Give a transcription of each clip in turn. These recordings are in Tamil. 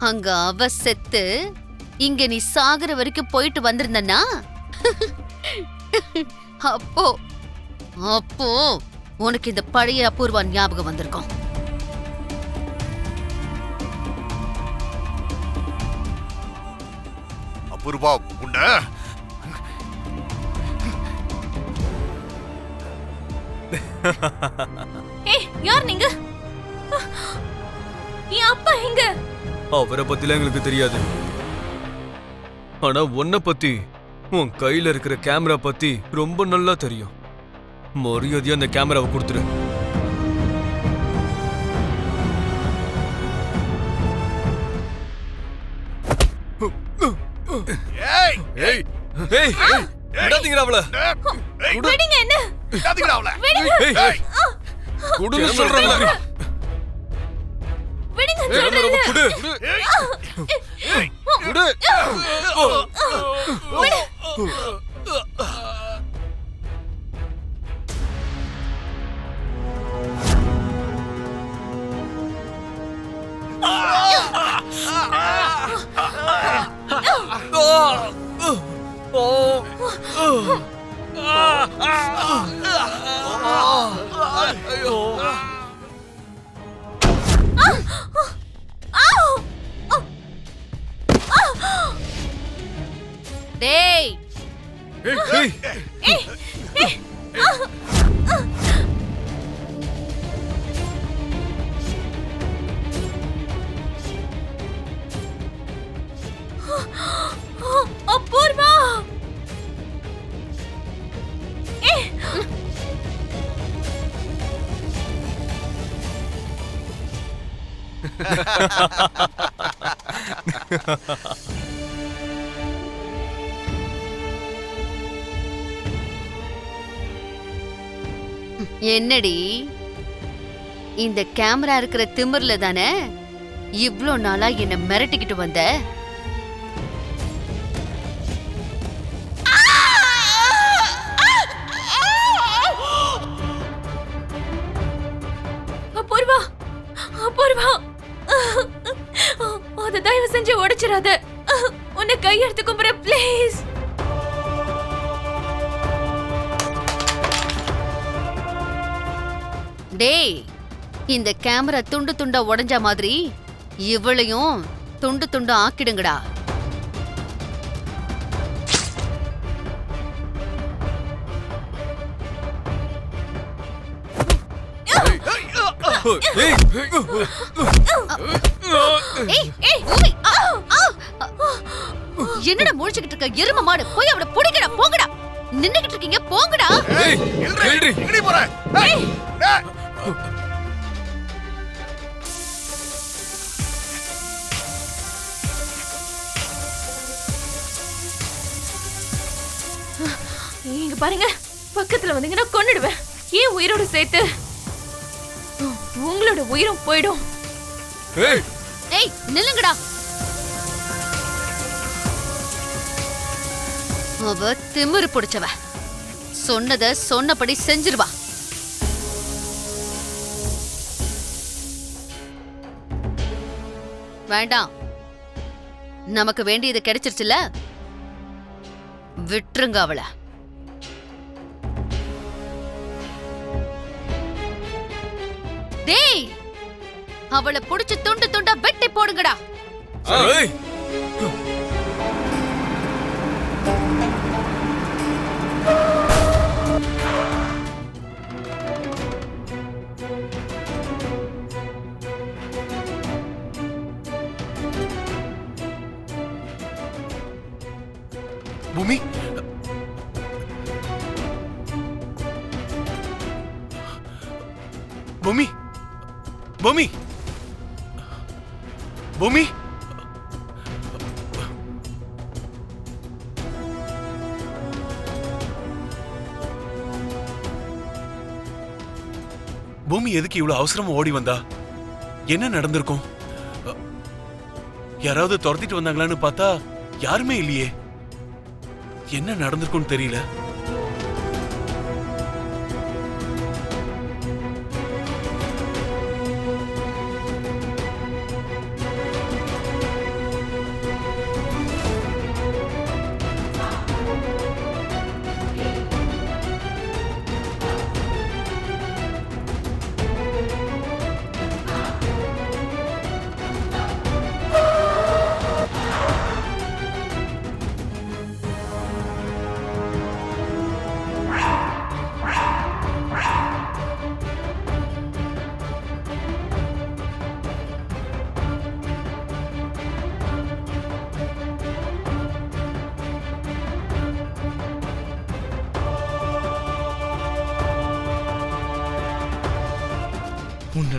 அங்க அவ செத்து இங்க நீ சாகுற வரைக்கும் போயிட்டு வந்திருந்தனா அப்போ அப்போ உனக்கு இந்த பழைய அபூர்வா ஞாபகம் வந்திருக்கும். அபூர்வா உன்ன யார் நீங்க? என் அப்பா எங்க? அவரை பத்திலாம் எங்களுக்கு தெரியாது. ஆனா உன்னை பத்தி, உன் கையில இருக்கிற கேமரா பத்தி ரொம்ப நல்லா தெரியும். மரியாதையா அந்த கேமராவை கொடுத்துரு. ஏய் ஏய் ஏய் விடாதீங்கடா அவள. விடுங்க என்ன? விடாதீங்கடா அவள. ஏய் குடுன்னு சொல்றேன்ல. விடுங்க கேமராவை சொல்றேன். குடு. குடு. டேய் அபூர்வா! என்னடி இந்த கேமரா இருக்கிற திமிர்ல தானே இவ்ளோ நாளா என்ன மிரட்டிக்கிட்டு வந்த? அபூர்வா! அபூர்வா! அத தயவு செஞ்சு உடைச்சிடாத. உன்னை கையெடுத்து கும்பிடுறேன் ப்ளீஸ். டேய் இந்த கேமரா துண்டு துண்டா உடைஞ்ச மாதிரி இவளையும் துண்டு துண்டா ஆக்கிடுங்கடா. ஏய் ஏய் ஏய் ஓய் ஆ ஆ என்னடா முழிச்சிட்டு இருக்க எரும மாடு? போய் அவளை புடிங்கடா, போங்கடா. நின்னுகிட்டு இருக்கீங்க, போங்கடா. ஏய் ஏய் எங்கடி போற? ஏய் டேய் இங்க பாருங்க, பக்கத்துல வந்தீங்கன்னா கொன்னுடுவேன். ஏன் உயிரோட சேர்த்து உங்களோட உயிரும் போயிடும். ஏய் ஏய் நில்லுங்கடா. அவ திமிரு பிடிச்சவ, சொன்னத சொன்னபடி செஞ்சிருவா. வேண்டாம், நமக்கு வேண்டியது கிடைச்சிருச்சுல, விட்டுருங்க அவளை. டேய் அவளை புடிச்சு துண்டு துண்டா வெட்டி போடுங்கடா. ஏய் பூமி பூமி பூமி பூமி பூமி எதுக்கு இவ்வளவு அவசரமா ஓடி வந்தா? என்ன நடந்திருக்கும்? யாராவது துரத்திட்டு வந்தாங்களான்னு பார்த்தா யாருமே இல்லையே. என்ன நடந்திருக்கும்னு தெரியல.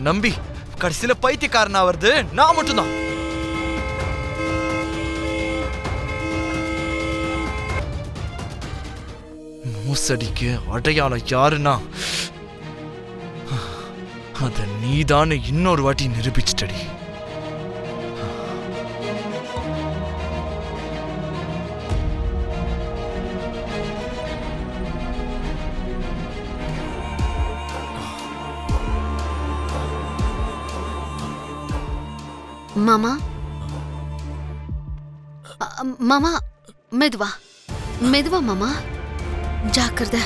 உன்னை நம்பி கடைசியில பைத்தியக்காரனா வருது நான் மட்டும்தான். மூசடிக்கு அடையாளம் யாருன்னா அத நீதான்னு இன்னொரு வாட்டி நிரூபிச்சிட்டடி. மாமா மாமா மெதுவா மெதுவா மாமா, ஜாக்கிரதை.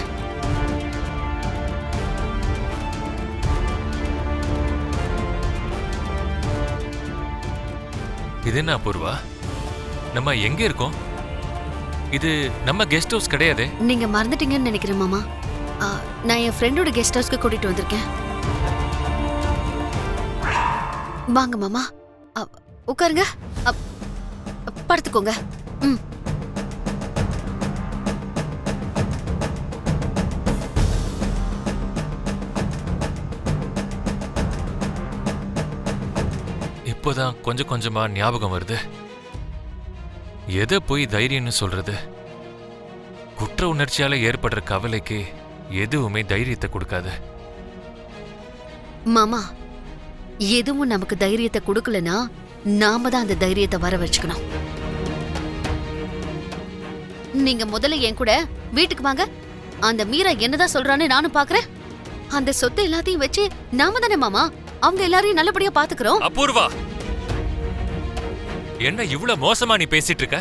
இது என்ன அபூர்வா, நம்ம எங்க இருக்கோம்? இது நம்ம கெஸ்ட் ஹவுஸ் கிடையாது. நீங்க மறந்துட்டீங்கன்னு நினைக்கிறேன் மாமா. நான் என் ஃப்ரெண்டோட கெஸ்ட் ஹவுஸ்க்கு கூட்டிட்டு வந்திருக்கேன். வாங்க மாமா, உட்காருங்க, படுத்துக்கோங்க. ம். இப்போதான் கொஞ்சம் கொஞ்சமா ஞாபகம் வருது. எதை போய் தைரியம்னு சொல்றது? குற்ற உணர்ச்சியால ஏற்படுற கவலைக்கு எதுவுமே தைரியத்தை கொடுக்காது. மாமா, எதுவும் நமக்கு தைரியத்தை கொடுக்கலனா நாம தான் அந்த தைரியத்தை வர வச்சுக்கணும். நீங்க முதல்ல என் கூட வீட்டுக்கு வாங்க. அந்த மீரா என்னதான் சொல்றான்னு நானும் பாக்குறேன். அந்த சொத்து எல்லாத்தையும் வச்சு நாம தானே மாமா அவங்க எல்லாரையும் நல்லபடியா பாத்துக்கிறோம். அபூர்வா, என்ன இவ்வளவு மோசமா நீ பேசிட்டு இருக்க?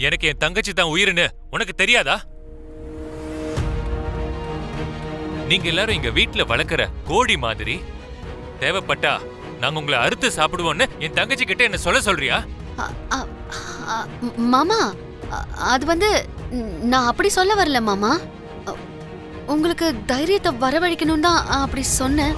எனக்கு என் தங்கச்சி தான் உயிர்னு உனக்கு தெரியாதா? நீங்க எல்லாரும் இங்க வீட்டுல வளர்க்கிற கோழி மாதிரி, தேவைப்பட்டா நாங்க உங்களை அறுத்து சாப்பிடுவோம்னு என் தங்கச்சி கிட்ட என்ன சொல்ல சொல்றியா? மாமா, அது வந்து நான் அப்படி சொல்ல வரல மாமா. உங்களுக்கு தைரியத்தை வரவழைக்கணும் தான் அப்படி சொன்னேன்.